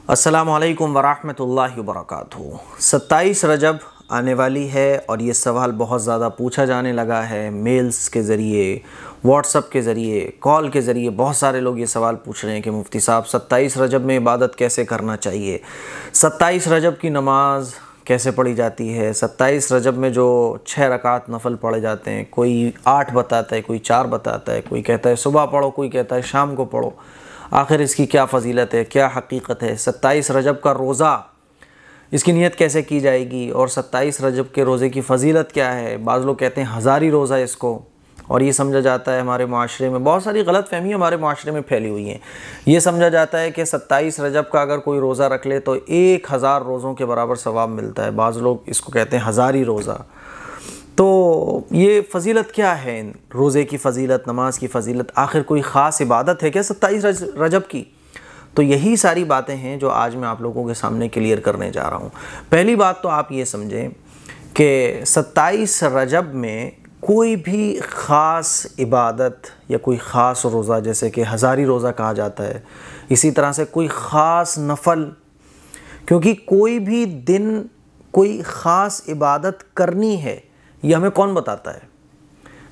अस्सलामु अलैकुम वरहमतुल्लाहि वबरकातुहू। 27 रजब आने वाली है और ये सवाल बहुत ज़्यादा पूछा जाने लगा है। मेल्स के ज़रिए, व्हाट्सअप के ज़रिए, कॉल के ज़रिए बहुत सारे लोग ये सवाल पूछ रहे हैं कि मुफ्ती साहब 27 रजब में इबादत कैसे करना चाहिए, 27 रजब की नमाज कैसे पढ़ी जाती है, 27 रजब में जो 6 रकात नफल पढ़े जाते हैं, कोई 8 बताता है, कोई 4 बताता है, कोई कहता है सुबह पढ़ो, कोई कहता है शाम को पढ़ो। आखिर इसकी क्या फ़जीलत है, क्या हकीकत है? 27 रजब का रोज़ा, इसकी नीयत कैसे की जाएगी और 27 रजब के रोज़े की फ़जीलत क्या है? बाज़ लोग कहते हैं हज़ारी रोज़ा इसको, और ये समझा जाता है हमारे माशरे में बहुत सारी गलत फहमी हमारे माशरे में फैली हुई हैं। ये समझा जाता है कि 27 रजब का अगर कोई रोज़ा रख ले तो 1000 रोज़ों के बराबर सवाब मिलता है। बाज़ लोग इसको कहते हैं हज़ारी रोज़ा। तो ये फ़जीलत क्या है? रोज़े की फ़जीलत, नमाज की फ़जीलत, आखिर कोई ख़ास इबादत है क्या 27 रजब की? तो यही सारी बातें हैं जो आज मैं आप लोगों के सामने क्लियर करने जा रहा हूँ। पहली बात तो आप ये समझें कि 27 रजब में कोई भी ख़ास इबादत या कोई ख़ास रोज़ा, जैसे कि हज़ारी रोज़ा कहा जाता है, इसी तरह से कोई ख़ास नफल, क्योंकि कोई भी दिन कोई ख़ास इबादत करनी है ये हमें कौन बताता है?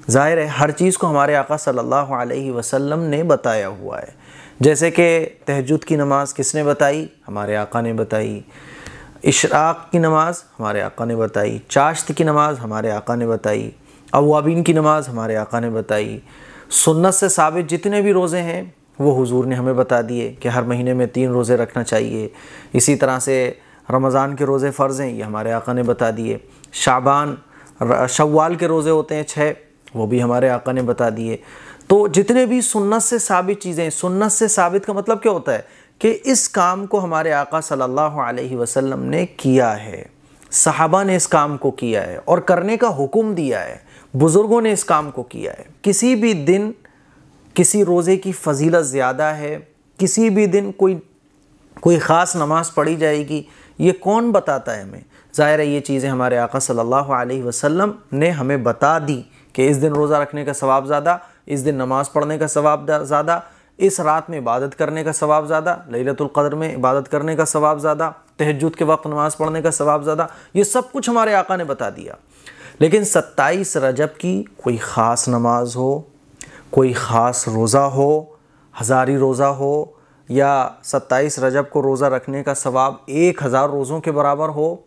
ज़ाहिर है हर चीज़ को हमारे आका सल्लल्लाहु अलैहि वसल्लम ने बताया हुआ है। जैसे कि तहज्जुद की नमाज किसने बताई? हमारे आका ने बताई। इशराक़ की नमाज हमारे आका ने बताई। चाश्त की नमाज हमारे आका ने बताई। अवाबीन की नमाज हमारे आका ने बताई। सुन्नत से साबित जितने भी रोज़े हैं वो हुजूर ने हमें बता दिए कि हर महीने में 3 रोज़े रखना चाहिए। इसी तरह से रमज़ान के रोज़े फ़र्ज़ हैं, ये हमारे आका ने बता दिए। शव्वाल के रोज़े होते हैं 6, वो भी हमारे आका ने बता दिए। तो जितने भी सुन्नत से साबित चीज़ें, सुन्नत से साबित का मतलब क्या होता है कि इस काम को हमारे आका सल्लल्लाहु अलैहि वसल्लम ने किया है, सहाबा ने इस काम को किया है और करने का हुक्म दिया है, बुज़ुर्गों ने इस काम को किया है। किसी भी दिन किसी रोज़े की फ़जीलत ज़्यादा है, किसी भी दिन कोई ख़ास नमाज पढ़ी जाएगी, ये कौन बताता है हमें? ज़ाहिर है ये चीज़ें हमारे आका सल्लल्लाहु अलैहि वसल्लम ने हमें बता दी कि इस दिन रोज़ा रखने का सवाब ज़्यादा, इस दिन नमाज़ पढ़ने का सवाब ज़्यादा, इस रात में इबादत करने का सवाब ज़्यादा, लैलतुल क़द्र में इबादत करने का सवाब ज़्यादा, तहज्जुद के वक्त नमाज़ पढ़ने का सवाब ज़्यादा। ये सब कुछ हमारे आका ने बता दिया। लेकिन 27 रजब की कोई ख़ास नमाज हो, कोई ख़ास रोज़ा हो, हज़ारी रोज़ा हो, या 27 रजब को रोज़ा रखने का सवाब 1000 रोज़ों के बराबर हो,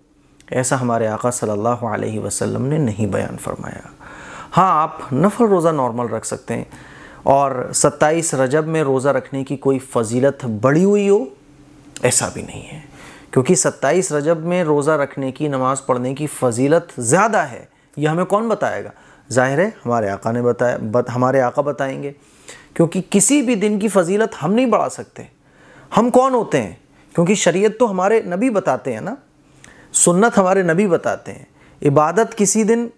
ऐसा हमारे आका सल्लल्लाहु अलैहि वसल्लम ने नहीं बयान फरमाया। हाँ, आप नफल रोज़ा नॉर्मल रख सकते हैं, और 27 रजब में रोज़ा रखने की कोई फ़जीलत बढ़ी हुई हो ऐसा भी नहीं है, क्योंकि 27 रजब में रोज़ा रखने की, नमाज़ पढ़ने की फ़जीलत ज़्यादा है। यह हमें कौन बताएगा? ज़ाहिर है हमारे आका ने बताया, हमारे आका बताएंगे, क्योंकि किसी भी दिन की फ़जीलत हम नहीं बढ़ा सकते। हम कौन होते हैं? क्योंकि शरीयत तो हमारे नबी बताते हैं ना, सुन्नत हमारे नबी बताते हैं। इबादत किसी दिन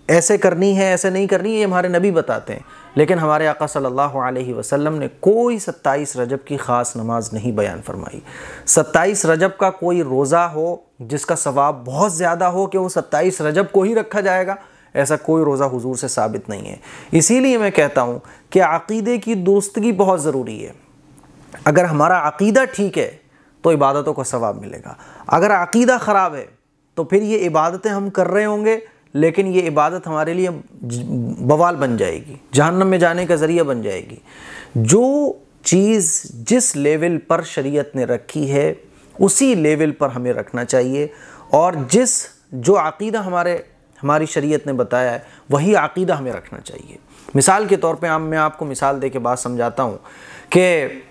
ऐसे करनी है, ऐसे नहीं करनी है, ये हमारे नबी बताते हैं। लेकिन हमारे आका सल्लल्लाहु अलैहि वसल्लम ने कोई 27 रजब की ख़ास नमाज नहीं बयान फरमाई। 27 रजब का कोई रोज़ा हो जिसका सवाब बहुत ज़्यादा हो कि वो 27 रजब को ही रखा जाएगा, ऐसा कोई रोज़ा हुजूर से साबित नहीं है। इसीलिए मैं कहता हूँ कि अक़ीदे की दुरुस्तगी बहुत ज़रूरी है। अगर हमारा अक़ीदा ठीक है तो इबादतों का सवाब मिलेगा। अगर अक़ीदा ख़राब है तो फिर ये इबादतें हम कर रहे होंगे, लेकिन ये इबादत हमारे लिए बवाल बन जाएगी, जहन्नम में जाने का ज़रिया बन जाएगी। जो चीज़ जिस लेवल पर शरीयत ने रखी है उसी लेवल पर हमें रखना चाहिए, और जो अक़ीदा हमारी शरीयत ने बताया है वही अक़ीदा हमें रखना चाहिए। मिसाल के तौर पे मैं आपको मिसाल दे के बात समझाता हूँ कि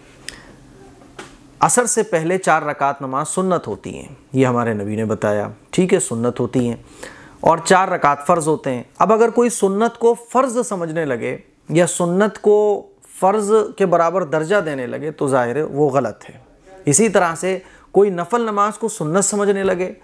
असर से पहले 4 रकात नमाज सुन्नत होती हैं, ये हमारे नबी ने बताया, ठीक है, सुन्नत होती हैं, और 4 रकात फ़र्ज़ होते हैं। अब अगर कोई सुन्नत को फ़र्ज़ समझने लगे या सुन्नत को फ़र्ज़ के बराबर दर्जा देने लगे तो ज़ाहिर है वो गलत है। इसी तरह से कोई नफल नमाज को सुन्नत समझने लगे,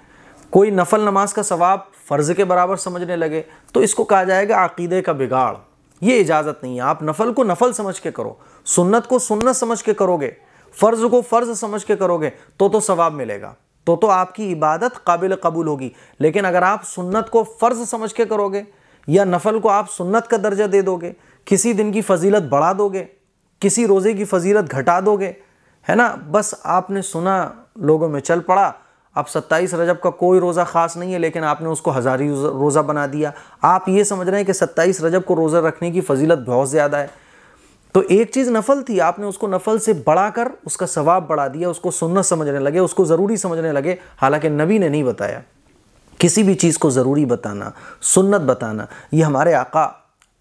कोई नफल नमाज का सवाब फ़र्ज़ के बराबर समझने लगे, तो इसको कहा जाएगा अक़ीदे का बिगाड़। ये इजाज़त नहीं है। आप नफल को नफल समझ के करो, सुन्नत को सुन्नत समझ के करोगे, फ़र्ज़ को फ़र्ज़ समझ के करोगे तो सवाब मिलेगा, तो आपकी इबादत काबिल कबूल होगी। लेकिन अगर आप सुन्नत को फ़र्ज़ समझ के करोगे या नफल को आप सुन्नत का दर्जा दे दोगे, किसी दिन की फ़जीलत बढ़ा दोगे, किसी रोज़े की फ़जीलत घटा दोगे, है ना, बस आपने सुना, लोगों में चल पड़ा। अब 27 रजब का कोई रोज़ा ख़ास नहीं है, लेकिन आपने उसको हज़ारी रोज़ा बना दिया। आप ये समझ रहे हैं कि 27 रजब को रोज़ा रखने की फजीलत बहुत ज़्यादा है। तो एक चीज़ नफल थी, आपने उसको नफल से बढ़ाकर उसका सवाब बढ़ा दिया, उसको सुन्नत समझने लगे, उसको ज़रूरी समझने लगे। हालांकि नबी ने नहीं बताया। किसी भी चीज़ को ज़रूरी बताना, सुन्नत बताना, ये हमारे आका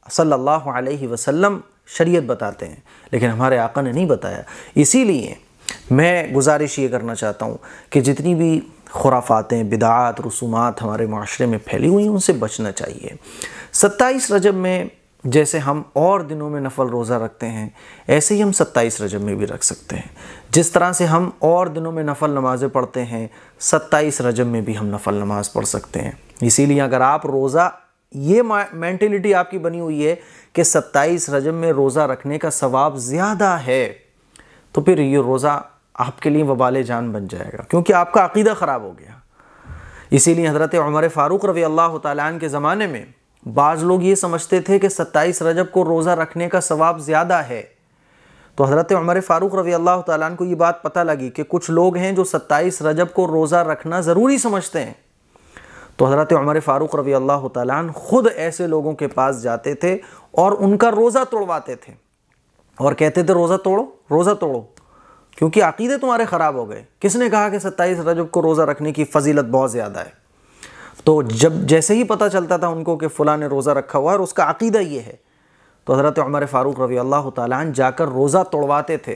सल्लल्लाहु अलैहि वसल्लम शरीयत बताते हैं, लेकिन हमारे आका ने नहीं बताया। इसीलिए मैं गुजारिश ये करना चाहता हूँ कि जितनी भी खुराफातें, बिदात, रसूमात हमारे माशरे में फैली हुई हैं, उनसे बचना चाहिए। 27 रजब में जैसे हम और दिनों में नफल रोज़ा रखते हैं, ऐसे ही हम 27 रजब में भी रख सकते हैं। जिस तरह से हम और दिनों में नफल नमाज़ें पढ़ते हैं, 27 रजब में भी हम नफल नमाज पढ़ सकते हैं। इसीलिए अगर आप रोज़ा, ये मेंटलिटी आपकी बनी हुई है कि 27 रजब में रोज़ा रखने का सवाब ज़्यादा है, तो फिर ये रोज़ा आपके लिए वबाल जान बन जाएगा, क्योंकि आपका अक़ीदा ख़राब हो गया। इसीलिए हज़रत उमर फ़ारूक रज़ी अल्लाह तआला अन्हु के ज़माने में बाज़ लोग ये समझते थे कि 27 रजब को रोज़ा रखने का सवाब ज़्यादा है। तो हज़रत उमर फ़ारूक रज़ी अल्लाह तआला अन्हु को ये बात पता लगी कि कुछ लोग हैं जो 27 रजब को रोज़ा रखना ज़रूरी समझते हैं। तो हज़रत उमर फ़ारूक रज़ी अल्लाह तआला अन्हु खुद ऐसे लोगों के पास जाते थे और उनका रोज़ा तोड़वाते थे और कहते थे रोज़ा तोड़ो, रोज़ा तोड़ो, क्योंकि अक़ीदे तुम्हारे ख़राब हो गए। किसने कहा कि 27 रजब को रोज़ा रखने की फ़जीलत बहुत ज़्यादा है? तो जब जैसे ही पता चलता था उनको कि फ़लाँ ने रोज़ा रखा हुआ है और उसका अक़ीदा ये है, तो हज़रत उमर फ़ारूक रज़ी अल्लाह तआला अन्हु जाकर रोज़ा तोड़वाते थे।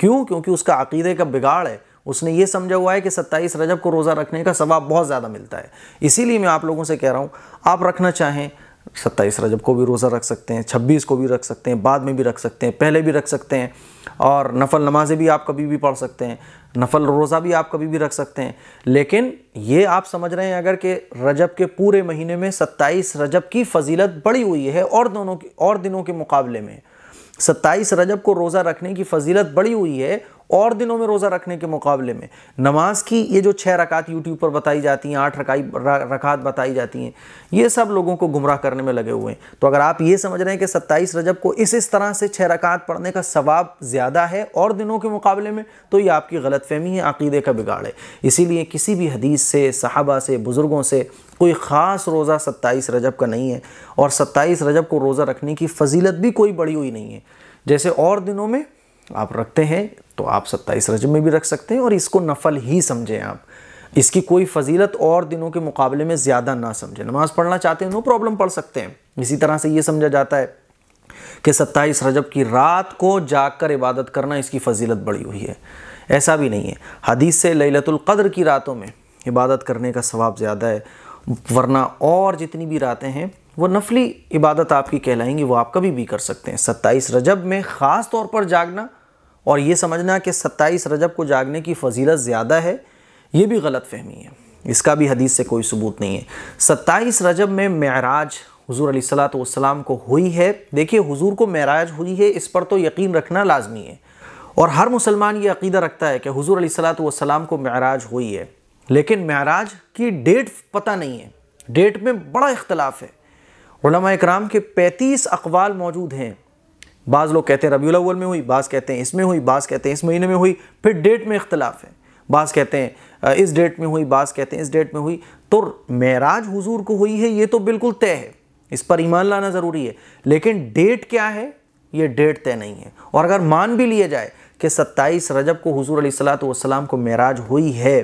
क्यों? क्योंकि उसका अक़ीदे का बिगाड़ है। उसने ये समझा हुआ है कि 27 रजब को रोज़ा रखने का सवाब बहुत ज़्यादा मिलता है। इसीलिए मैं आप लोगों से कह रहा हूँ, आप रखना चाहें 27 रजब को भी रोज़ा रख सकते हैं, 26 को भी रख सकते हैं, बाद में भी रख सकते हैं, पहले भी रख सकते हैं, और नफल नमाज़ें भी आप कभी भी पढ़ सकते हैं, नफल रोज़ा भी आप कभी भी रख सकते हैं। लेकिन ये आप समझ रहे हैं अगर कि रजब के पूरे महीने में 27 रजब की फ़जीलत बढ़ी हुई है और दिनों के मुकाबले में 27 रजब को रोज़ा रखने की फ़जीलत बढ़ी हुई है और दिनों में रोज़ा रखने के मुकाबले में। नमाज की ये जो 6 रकात यूट्यूब पर बताई जाती हैं, 8 रकात बताई जाती हैं, ये सब लोगों को गुमराह करने में लगे हुए हैं। तो अगर आप ये समझ रहे हैं कि 27 रजब को इस तरह से 6 रकात पढ़ने का सवाब ज़्यादा है और दिनों के मुकाबले में, तो ये आपकी गलतफहमी है, अक़ीदे का बिगाड़ है। इसीलिए किसी भी हदीस से, सहाबा से, बुज़ुर्गों से कोई ख़ास रोज़ा 27 रजब का नहीं है, और 27 रजब को रोज़ा रखने की फ़जीलत भी कोई बढ़ी हुई नहीं है। जैसे और दिनों में आप रखते हैं तो आप 27 रजब में भी रख सकते हैं, और इसको नफल ही समझें आप। इसकी कोई फ़जीलत और दिनों के मुकाबले में ज़्यादा ना समझें। नमाज़ पढ़ना चाहते हैं, नो प्रॉब्लम, पढ़ सकते हैं। इसी तरह से ये समझा जाता है कि 27 रजब की रात को जाग कर इबादत करना, इसकी फ़जीलत बढ़ी हुई है। ऐसा भी नहीं है। हदीस से लैलतुल क़द्र की रातों में इबादत करने का सवाब ज़्यादा है, वरना और जितनी भी रातें हैं वो नफली इबादत आपकी कहलाएंगी, वो आप कभी भी कर सकते हैं। 27 रजब में ख़ास तौर पर जागना और ये समझना कि 27 रजब को जागने की फ़जीलत ज़्यादा है, ये भी गलत फहमी है। इसका भी हदीस से कोई सबूत नहीं है। 27 रजब में मेराज हुज़ूर अलैहिस्सलातु वस्सलाम को हुई है। देखिए, हुज़ूर को मेराज हुई है, इस पर तो यकीन रखना लाजमी है, और हर मुसलमान ये अक़ीदा रखता है कि हुज़ूर अलैहिस्सलातु वस्सलाम को मेराज हुई है। लेकिन मेराज की डेट पता नहीं है, डेट में बड़ा इख्तलाफ है। उलमा इकराम के 35 अक़वाल मौजूद हैं। बाज़ लोग कहते हैं रबीउल अव्वल में हुई, बाज़ कहते हैं इसमें हुई, बाज़ कहते हैं इस महीने में हुई, फिर डेट में इख्तलाफ है। बाज़ कहते हैं इस डेट में हुई, बाज़ कहते हैं इस डेट में हुई। तो मेराज हुजूर को हुई है, ये तो बिल्कुल तय है, इस पर ईमान लाना ज़रूरी है। लेकिन डेट क्या है, ये डेट तय नहीं है। और अगर मान भी लिया जाए कि 27 रजब को हुजूर अलैहिस्सलातु वस्सलाम को मेराज हुई है,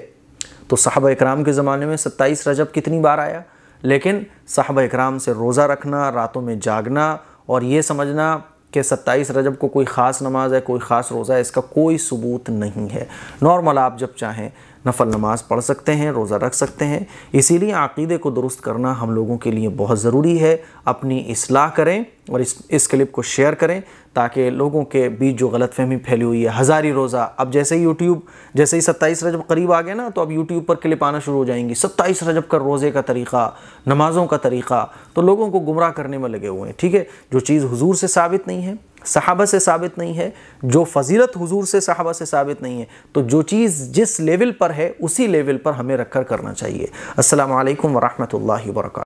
तो सहाबा इकराम के ज़माने में 27 रजब कितनी बार आया। लेकिन सहाबा इकराम से रोज़ा रखना, रातों में जागना और ये समझना कि 27 रजब को कोई ख़ास नमाज है, कोई ख़ास रोज़ा है, इसका कोई सबूत नहीं है। नॉर्मल आप जब चाहें नफल नमाज पढ़ सकते हैं, रोज़ा रख सकते हैं। इसीलिए अक़ीदे को दुरुस्त करना हम लोगों के लिए बहुत ज़रूरी है। अपनी इस्लाह करें और इस क्लिप को शेयर करें, ताकि लोगों के बीच जो गलतफहमी फैली हुई है, हज़ारी रोज़ा, अब जैसे ही 27 रजब करीब आ गया ना, तो अब यूट्यूब पर क्लिप आना शुरू हो जाएंगी, 27 रजब का रोज़े का तरीक़ा, नमाज़ों का तरीक़ा, तो लोगों को गुमराह करने में लगे हुए हैं। ठीक है, जो चीज़ हुजूर से साबित नहीं है, सहाबा से साबित नहीं है, जो फ़जीलत हुजूर से, सहाबा से साबित नहीं है, तो जो चीज़ जिस लेवल पर है उसी लेवल पर हमें रखकर करना चाहिए। अस्सलामु अलैकुम व रहमतुल्लाहि व बरकातहू।